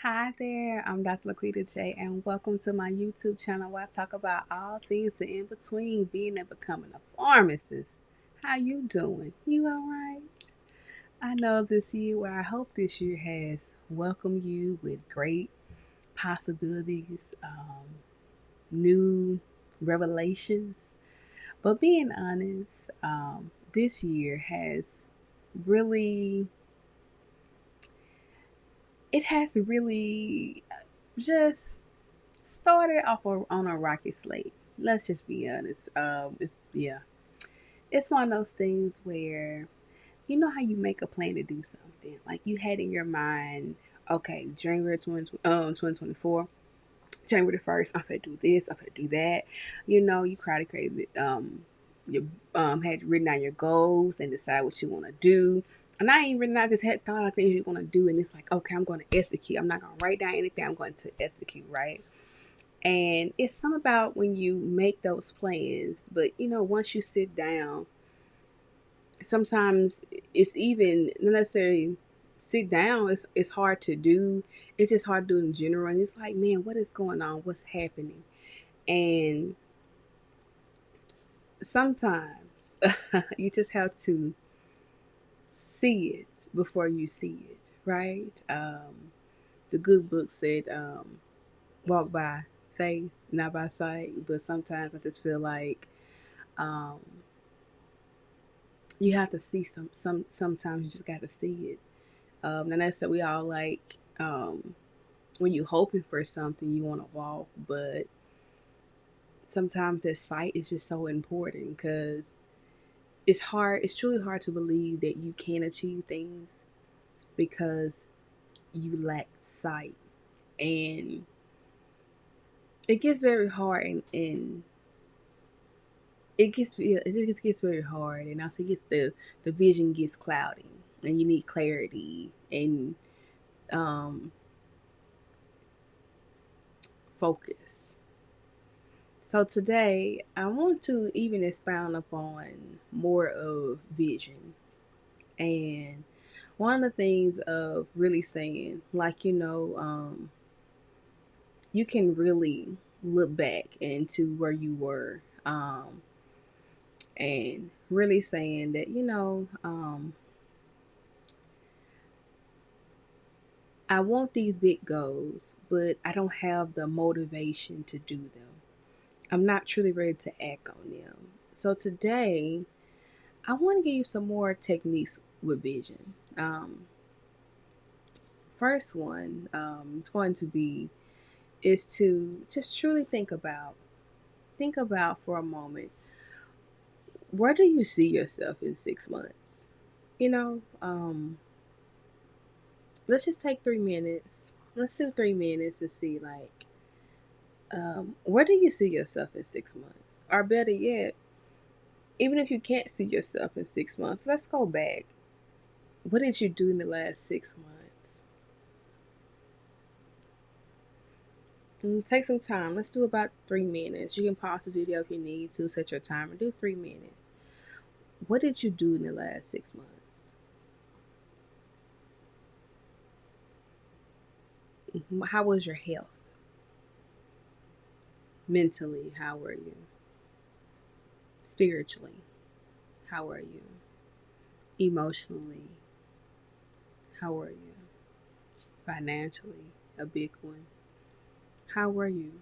Hi there, I'm Dr. LaQuita J, and welcome to my YouTube channel where I talk about all things in between being and becoming a pharmacist. How you doing? You all right? I know this year, well, I hope this year has welcomed you with great possibilities, new revelations. But being honest, this year has really, it has really just started off on a rocky slate. Let's just be honest. Yeah, it's one of those things where you know how you make a plan to do something. Like you had in your mind, okay, January 2024, January the 1st, I'm gonna do this, I'm gonna do that. You know, you created you had written down your goals and decide what you want to do. And I ain't written, I just had thought of things you want to do, and it's like, okay, I'm going to execute. I'm not going to write down anything. I'm going to execute, right? And it's something about when you make those plans, but you know, once you sit down, sometimes it's even not necessarily sit down, it's hard to do. It's just hard to do in general. And it's like, man, what is going on? What's happening? And sometimes you just have to see it before you see it, right? The good book said, walk by faith, not by sight. But sometimes I just feel like um, you have to see sometimes you just got to see it. And that's that we all like when you hoping for something you want to walk, but sometimes that sight is just so important because it's truly hard to believe that you can achieve things because you lack sight. And it gets very hard, and it just gets very hard, and also gets the vision gets cloudy, and you need clarity and um focus. So today I want to even expound upon more of vision. And one of the things of really saying, like, you can really look back into where you were, and really saying that, I want these big goals, but I don't have the motivation to do them. I'm not truly ready to act on them. So today, I want to give you some more techniques with vision. First one is going to be is to just truly think about for a moment, where do you see yourself in 6 months? You know, let's just take 3 minutes. Let's do 3 minutes and see, like, where do you see yourself in 6 months? Or better yet, even if you can't see yourself in 6 months, let's go back. What did you do in the last 6 months? And take some time. Let's do about 3 minutes. You can pause this video if you need to, set your timer, do 3 minutes. What did you do in the last 6 months? How was your health? Mentally, how were you? Spiritually, how are you? Emotionally, how are you? Financially, a big one. How were you?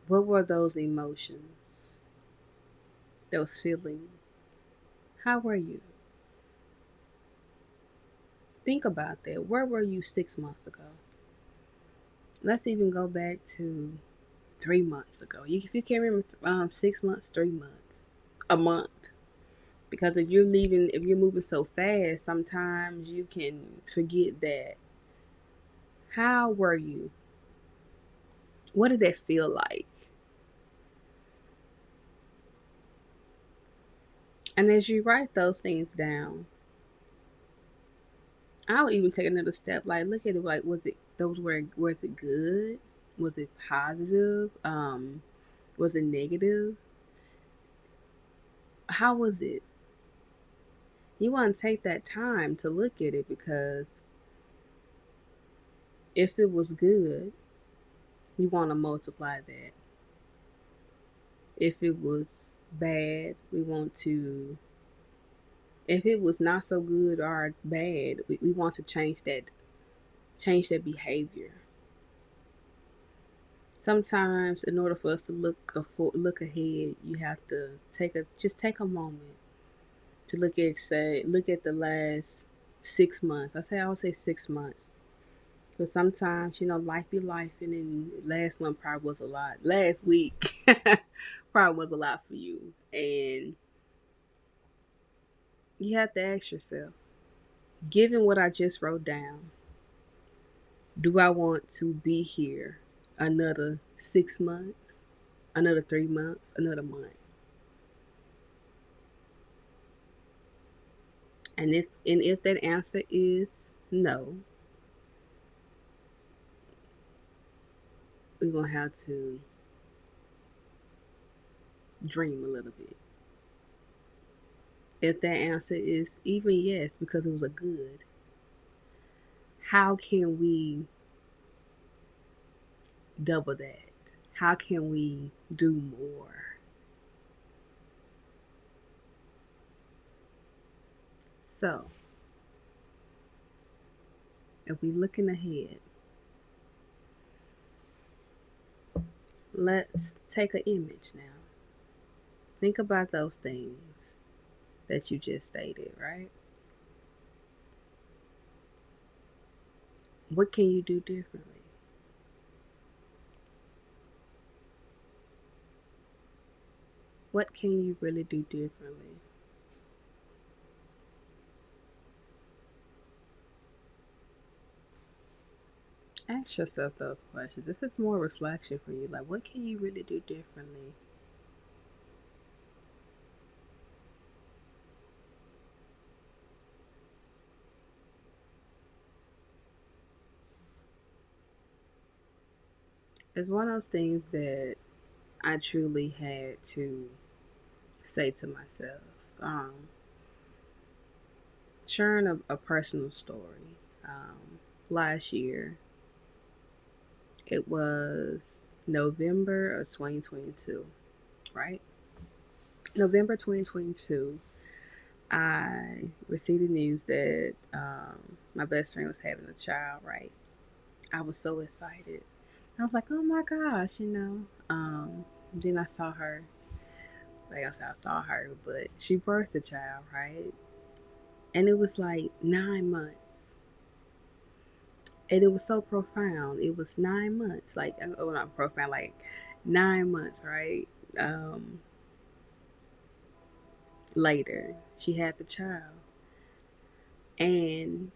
What were those emotions? Those feelings? How were you? Think about that. Where were you 6 months ago? Let's even go back to 3 months ago. If you can't remember 6 months, 3 months, a month. Because if you're moving so fast, sometimes you can forget that. How were you? What did that feel like? And as you write those things down, I'll even take another step. Like, look at it. Like, was it good? Was it positive? Was it negative? How was it? You want to take that time to look at it because If it was good, you want to multiply that. If it was bad, we want to, if it was not so good or bad, we want to change that behavior. Sometimes in order for us to look ahead, you have to take a moment to look at the last 6 months. I would say 6 months. But sometimes, life be life, and then last month probably was a lot. Last week probably was a lot for you. And you have to ask yourself, given what I just wrote down, do I want to be here another 6 months, another 3 months, another month? And if that answer is no, we're gonna have to dream a little bit. If that answer is even yes, because it was a good, how can we double that? How can we do more? So, if we looking ahead, let's take an image now. Think about those things that you just stated, right? What can you do differently? What can you really do differently? Ask yourself those questions. This is more reflection for you. Like, what can you really do differently? It's one of those things that I truly had to say to myself. Sharing a personal story. Last year, it was November of 2022, right? November 2022, I received the news that my best friend was having a child, right? I was so excited. I was like, oh my gosh. Then I saw her. Like I said, I saw her, but she birthed the child, right? And it was like 9 months. And it was so profound. It was 9 months. Like, oh, not profound, like 9 months, right? Um, Later, she had the child. And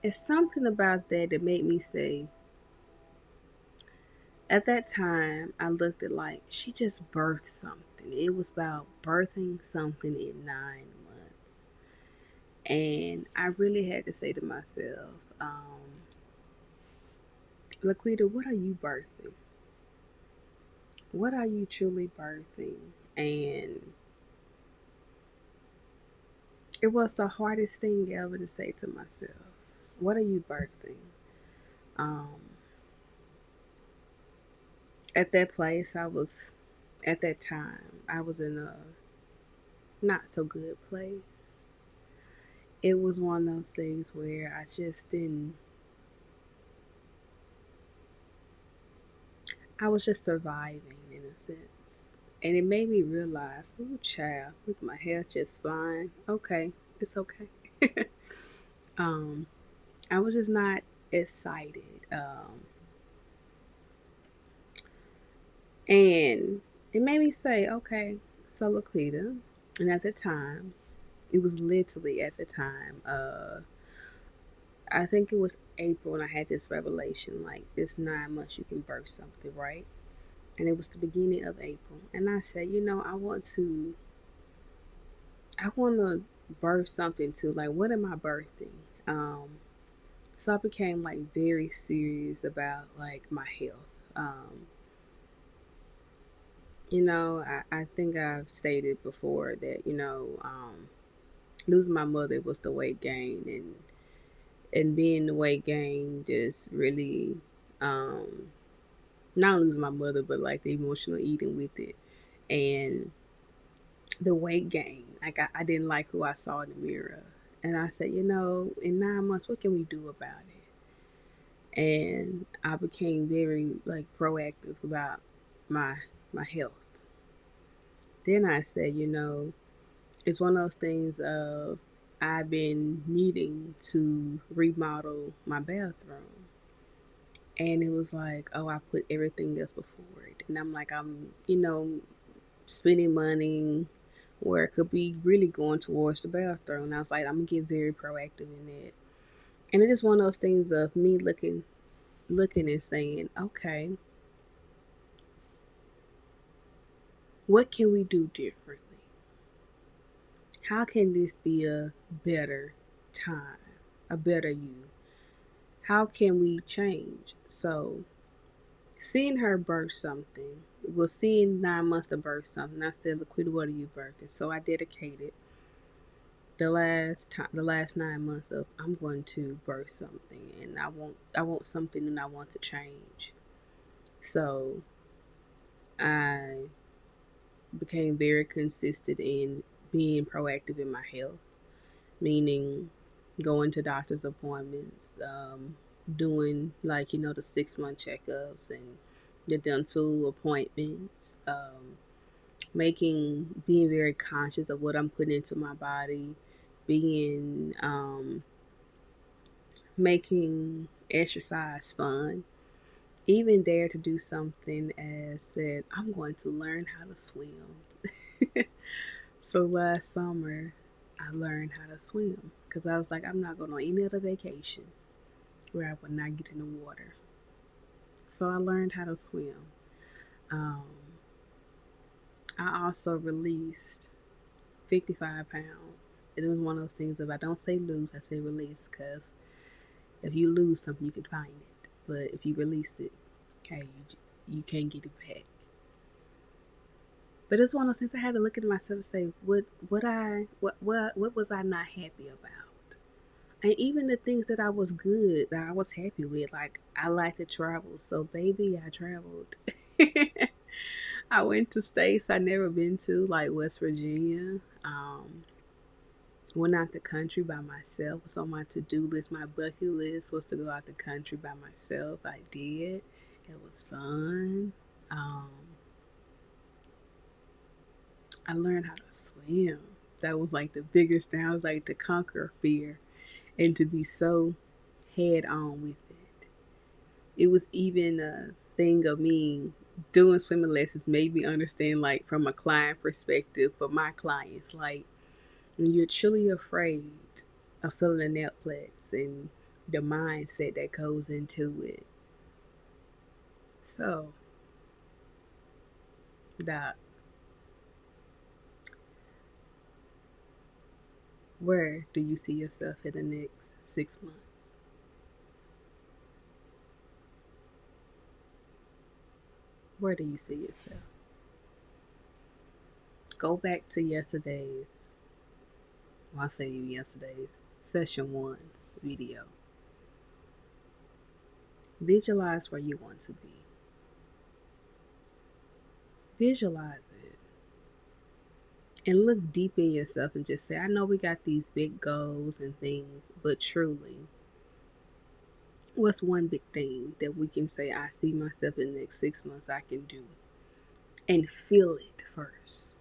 it's something about that that made me say, at that time, I looked at like, she just birthed something. It was about birthing something in 9 months. And I really had to say to myself, LaQuita, what are you birthing? What are you truly birthing? And it was the hardest thing ever to say to myself. What are you birthing? Um, at that place, at that time, I was in a not so good place. It was one of those things where I just didn't, I was just surviving in a sense. And it made me realize, oh, child, look, my hair just flying. Okay, it's okay. um, I was just not excited. And it made me say, okay, so LaQuita, and at the time, it was literally at the time, I think it was April, and I had this revelation, like, it's 9 months you can birth something, right? And it was the beginning of April. And I said, I want to birth something too. Like, what am I birthing? So I became like very serious about like my health. I think I've stated before that, losing my mother was the weight gain, and And being the weight gain just really, not losing my mother, but like the emotional eating with it. And the weight gain, like I didn't like who I saw in the mirror. And I said, in 9 months, what can we do about it? And I became very like proactive about my my health. Then I said, it's one of those things of I've been needing to remodel my bathroom. And it was like, oh, I put everything else before it. And I'm like, spending money where it could be really going towards the bathroom. And I was like, I'm gonna get very proactive in it. And it's just one of those things of me looking and saying, okay, what can we do differently? How can this be a better time, a better you? How can we change? So seeing her birth something, well, seeing 9 months to birth something, I said, LaQuita, what are you birthing? So I dedicated the last 9 months of I'm going to birth something, and I want something, and I want to change. So I became very consistent in being proactive in my health, meaning going to doctor's appointments, doing like the 6 month checkups and the dental appointments, being very conscious of what I'm putting into my body, being making exercise fun, even dare to do something as said, I'm going to learn how to swim. So last summer, I learned how to swim because I was like, I'm not going on any other vacation where I would not get in the water. So I learned how to swim. Um, I also released 55 pounds. It was one of those things, if I don't say lose, I say release, because if you lose something, you can find it. But if you release it, hey, you can't get it back. But it's one of those things I had to look at myself and say, what was I not happy about? And even the things that I was good, that I was happy with, like I like to travel. So baby, I traveled. I went to states I never been to, like West Virginia. Went out the country by myself. It was on my to-do list. My bucket list was to go out the country by myself. I did. It was fun. I learned how to swim. That was like the biggest thing. I was like to conquer fear and to be so head on with it. It was even a thing of me doing swimming lessons made me understand, like from a client perspective, for my clients, like when you're truly afraid of feeling a Naplex and the mindset that goes into it. So, Doc, where do you see yourself in the next 6 months? Where do you see yourself? Go back to yesterday's, well, I say yesterday's, session one's video. Visualize where you want to be. Visualize it. And look deep in yourself and just say, I know we got these big goals and things, but truly, what's one big thing that we can say, I see myself in the next 6 months I can do? And feel it first.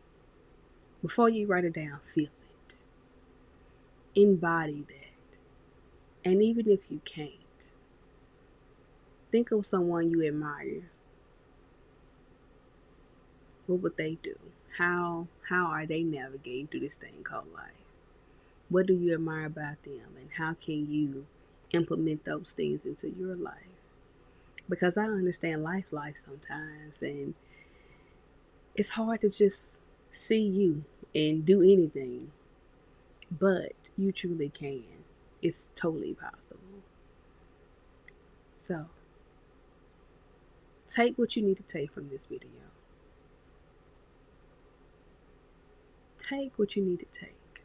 Before you write it down, feel it. Embody that. And even if you can't, think of someone you admire. What would they do? How are they navigating through this thing called life? What do you admire about them, and how can you implement those things into your life? Because I understand life sometimes, and it's hard to just see you and do anything, but you truly can. It's totally possible. So, take what you need to take from this video. Take what you need to take.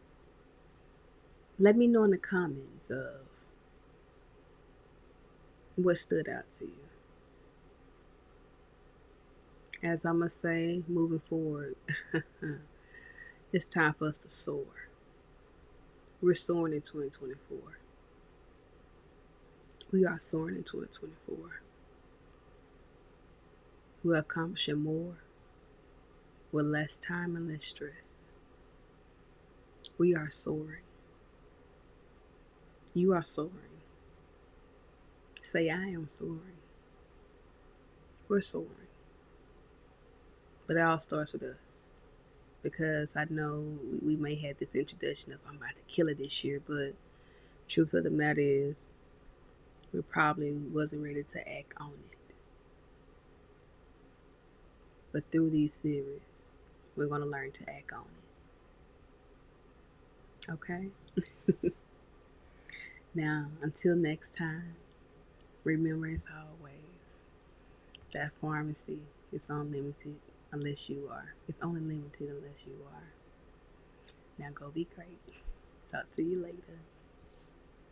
Let me know in the comments of What stood out to you? As I must say, moving forward, it's time for us to soar. We're soaring in 2024. We are soaring in 2024. We're accomplishing more with less time and less stress. We are soaring. You are soaring. Say, I am soaring. We're soaring. But it all starts with us. Because I know we may have this introduction of I'm about to kill it this year, but truth of the matter is we probably wasn't ready to act on it. But through these series, we're going to learn to act on it. Okay? Now, until next time, remember as always, that pharmacy is unlimited unless you are. It's only limited unless you are. Now go be great. Talk to you later.